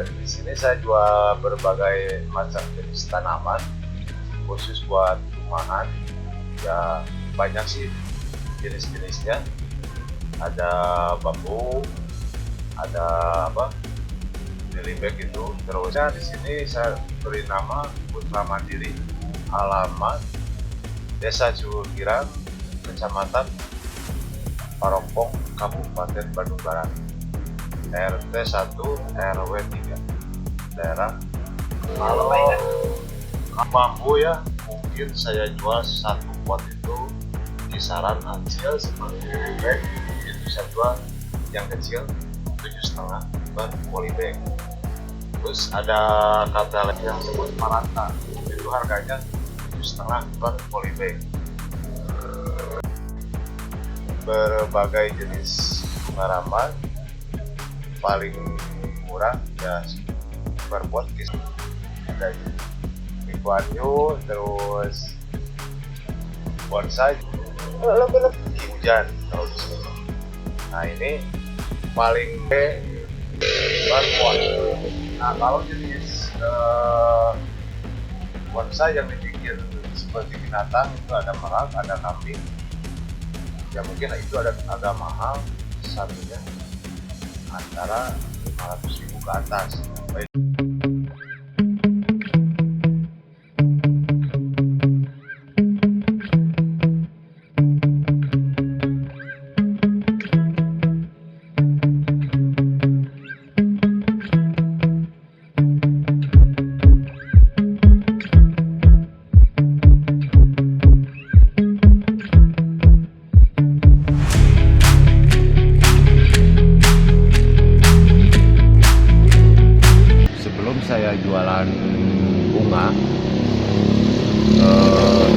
Di sini saya jual berbagai macam jenis tanaman, khusus buat rumahan. Ya banyak sih jenis-jenisnya. Ada bambu, ada apa, jelibek itu. Terusnya di sini saya beri nama Putra Mandiri, alamat Desa Cukirang, Kecamatan Parompong, Kabupaten Bandung Barat, RT 1 RW 3, daerah. Kalau bambu ya, mungkin saya jual satu pot itu kisaran hasil seperti polybag, itu saya jual yang kecil 7,5 per polybag. Terus ada katalog yang disebut Maranta, itu harganya 7,5 per polybag. Berbagai jenis bunga rambat, paling murah ya per pot ada Iguanyu, terus bonsai hujan. Nah ini paling per pot. Nah kalau jenis bonsai yang dibikin seperti binatang itu ada merak, ada kambing. Ya mungkin itu agak mahal, satunya antara 500.000 ke atas. Saya jualan bunga,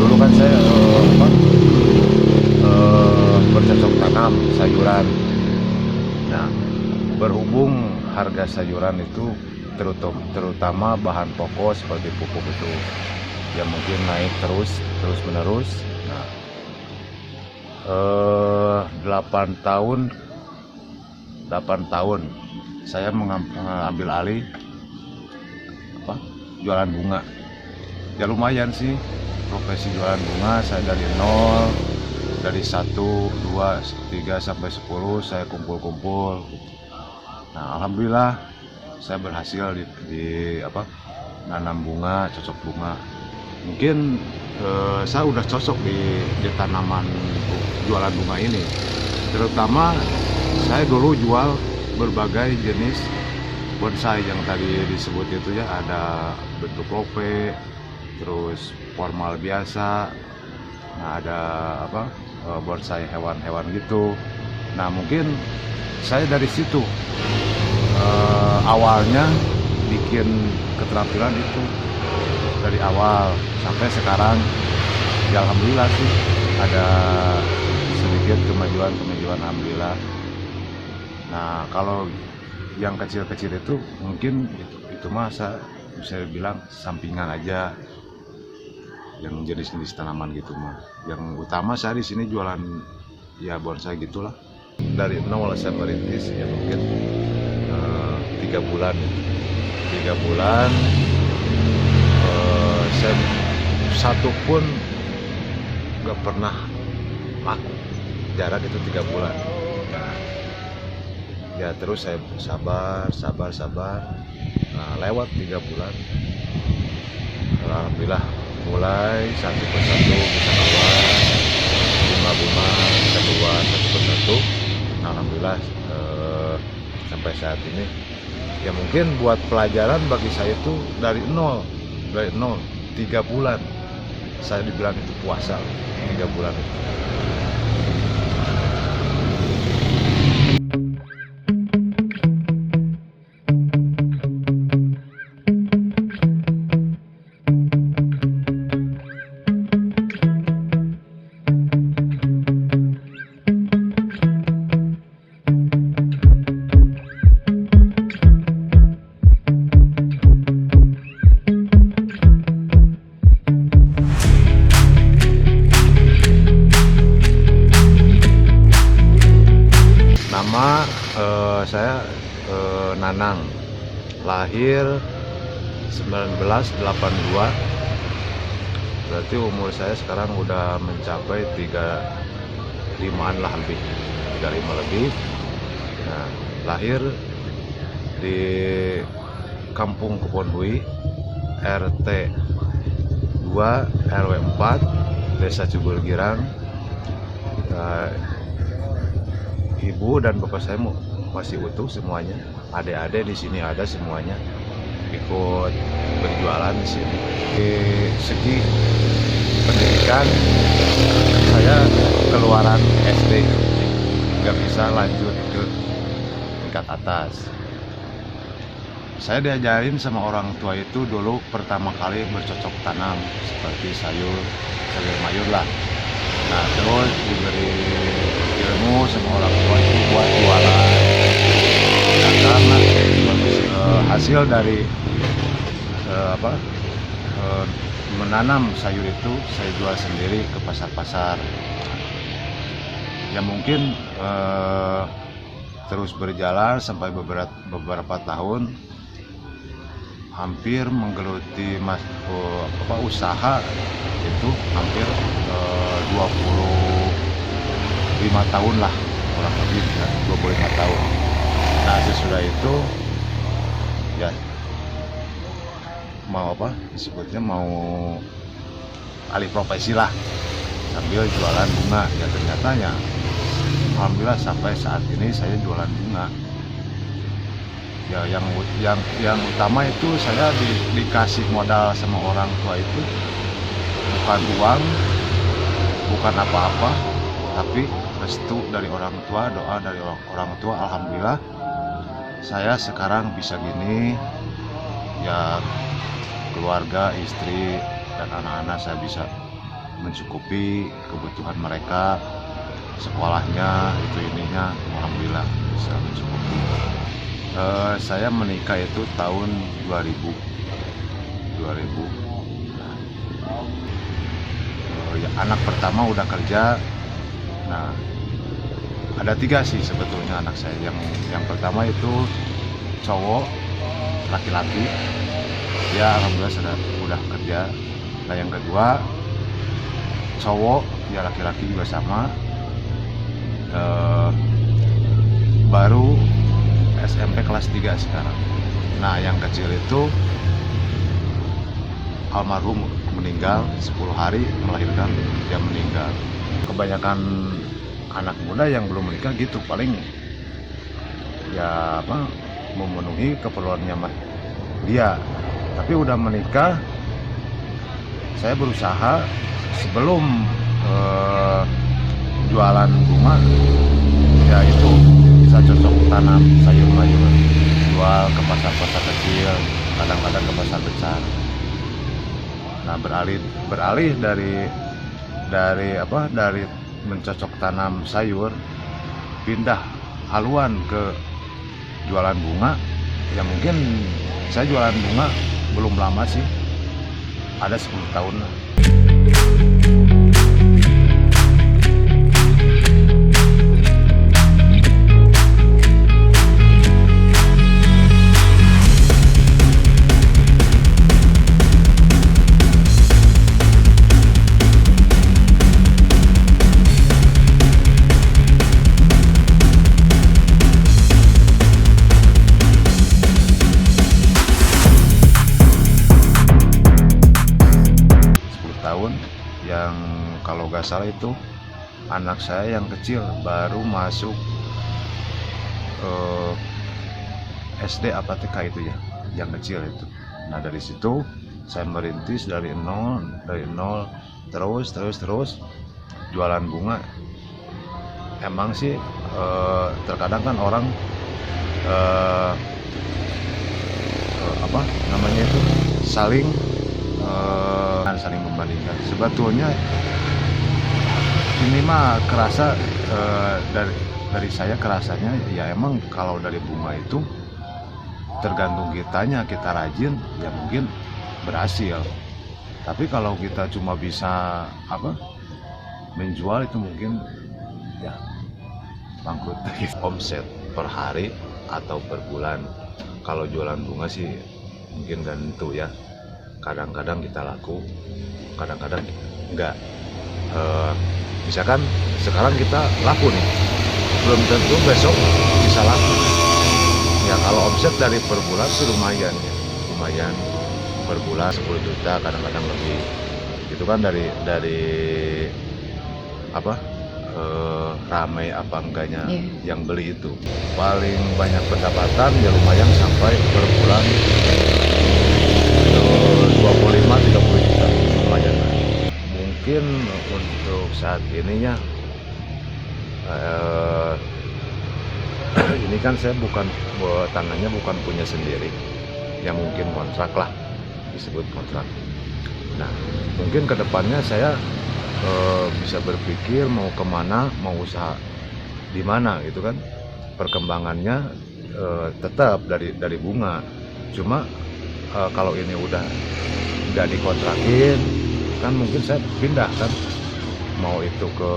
dulu kan saya bercocok tanam sayuran. Nah, berhubung harga sayuran itu terutama bahan pokok seperti pupuk itu yang mungkin naik terus menerus. Nah, 8 tahun saya mengambil alih jualan bunga. Ya lumayan sih profesi jualan bunga. Saya dari nol, dari 1, 2, 3 sampai 10 saya kumpul. Nah alhamdulillah saya berhasil di nanam bunga, cocok bunga. Mungkin saya udah cocok di tanaman jualan bunga ini. Terutama saya dulu jual berbagai jenis bonsai yang tadi disebut itu ya, ada bentuk lope, terus formal biasa, nah ada bonsai hewan-hewan gitu. Nah mungkin saya dari situ awalnya bikin keterampilan itu dari awal sampai sekarang. Ya alhamdulillah sih ada sedikit kemajuan alhamdulillah. Nah kalau yang kecil-kecil itu mungkin itu masa bisa bilang sampingan aja, yang jenis-jenis tanaman gitu mah. Yang utama saya di sini jualan ya bonsai gitulah. Dari nol saya merintis ya mungkin 3 bulan. Saya satu pun nggak pernah laku, jarak itu 3 bulan. Ya terus saya sabar. Nah lewat 3 bulan, alhamdulillah mulai satu persatu bisa keluar bunga bisa keluar satu persatu. Nah, alhamdulillah sampai saat ini ya mungkin buat pelajaran bagi saya itu dari nol 3 bulan saya dibilang itu puasa 3 bulan itu. Nama saya Nanang. lahir 1982, berarti umur saya sekarang udah mencapai 35-an lah, lebih 35 lebih. Nah, lahir di Kampung Kebonhui, RT 2 RW 4, Desa Cugulgirang. Ibu dan bapak saya masih utuh semuanya. Adik-adik di sini ada semuanya, ikut berjualan di sini. Di segi pendidikan, saya keluaran SD, nggak bisa lanjut ke tingkat atas. Saya diajarin sama orang tua itu dulu pertama kali bercocok tanam seperti sayur mayur lah. Nah, terus diberi ilmu sama orang tua itu buat jualan. Nah, karena hasil dari menanam sayur itu saya jual sendiri ke pasar-pasar. Ya mungkin terus berjalan sampai beberapa tahun, hampir menggeluti usaha itu hampir 25 tahun lah, kurang lebih 25 tahun. Nah, sesudah itu ya mau disebutnya mau alih profesi lah, sambil jualan bunga. Ya ternyata ya alhamdulillah sampai saat ini saya jualan bunga. Ya yang utama itu saya dikasih modal sama orang tua itu bukan uang, bukan apa-apa, tapi restu dari orang tua, doa dari orang tua. Alhamdulillah saya sekarang bisa gini, ya keluarga, istri dan anak-anak saya bisa mencukupi kebutuhan mereka, sekolahnya itu ininya, alhamdulillah bisa mencukupi. Saya menikah itu tahun 2000. Ya, anak pertama udah kerja. Nah, ada 3 sih sebetulnya anak saya. Yang pertama itu cowok, laki-laki, ya alhamdulillah udah kerja. Nah, yang kedua cowok, ya laki-laki juga sama, baru SMP kelas 3 sekarang. Nah, yang kecil itu almarhum meninggal 10 hari melahirkan, dia meninggal. Kebanyakan anak muda yang belum menikah gitu, paling ya memenuhi keperluannya dia. Tapi udah menikah, saya berusaha sebelum jualan bunga, ya itu bisa cocok tanam sayur mayur, jual ke pasar-pasar kecil, kadang-kadang ke pasar besar. Nah, beralih dari mencocok tanam sayur, pindah haluan ke jualan bunga. Ya mungkin saya jualan bunga belum lama sih, ada 10 tahun lah. Yang kalau nggak salah itu anak saya yang kecil baru masuk SD apa TK itu ya, yang kecil itu. Nah, dari situ saya merintis dari nol terus jualan bunga. Emang sih terkadang kan orang saling membandingkan. Sebetulnya ini mah kerasa dari saya kerasanya ya emang kalau dari bunga itu tergantung kitanya, kita rajin ya mungkin berhasil. Tapi kalau kita cuma bisa menjual itu mungkin ya bangkrut. Omset per hari atau per bulan Kalau jualan bunga sih mungkin gak tentu ya, kadang-kadang kita laku, kadang-kadang enggak. Misalkan sekarang kita laku nih, belum tentu besok bisa laku ya. Kalau omset dari per bulan sih lumayan ya, lumayan per bulan 10 juta, kadang-kadang lebih itu kan dari apa ramai apa enggaknya yang beli itu. Paling banyak pendapatan ya lumayan sampai per bulan 25-30 juta, lumayan. Mungkin untuk saat ininya ini kan saya bukan tangannya bukan punya sendiri, ya mungkin kontrak lah, disebut kontrak. Nah mungkin kedepannya saya bisa berpikir mau kemana, mau usaha di mana gitu kan. Perkembangannya tetap dari bunga, cuma kalau ini udah nggak dikontrakin kan mungkin saya pindah kan, mau itu ke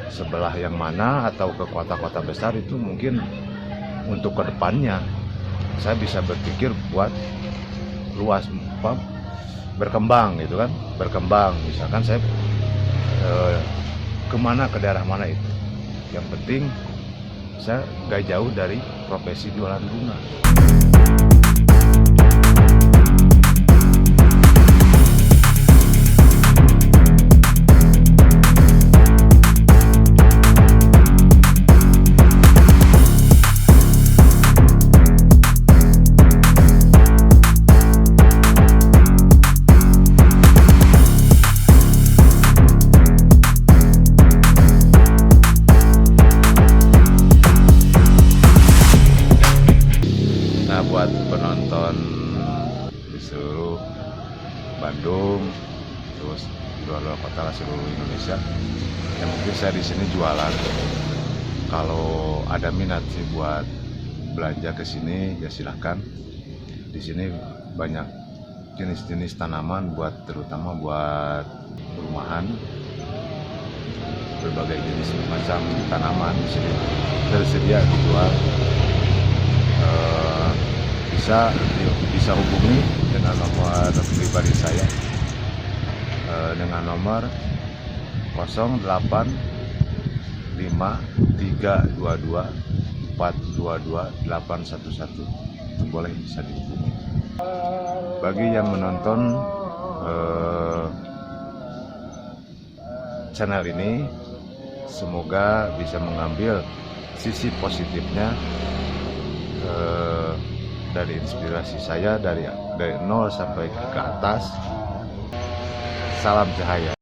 sebelah yang mana atau ke kota-kota besar. Itu mungkin untuk kedepannya saya bisa berpikir buat luas, berkembang gitu kan, berkembang. Misalkan saya kemana, ke daerah mana itu, yang penting saya nggak jauh dari profesi jualan bunga. Buat penonton di seluruh Bandung, terus luar kota, seluruh Indonesia, yang mungkin saya di sini jualan. Kalau ada minat sih buat belanja ke sini ya silahkan. Di sini banyak jenis-jenis tanaman, terutama buat perumahan. Berbagai jenis macam tanaman di sini tersedia dijual. Bisa hubungi dengan nomor pribadi saya dengan nomor 085322422811. Boleh bisa dihubungi. Bagi yang menonton channel ini, semoga bisa mengambil sisi positifnya dari inspirasi saya dari nol sampai ke atas. Salam cahaya.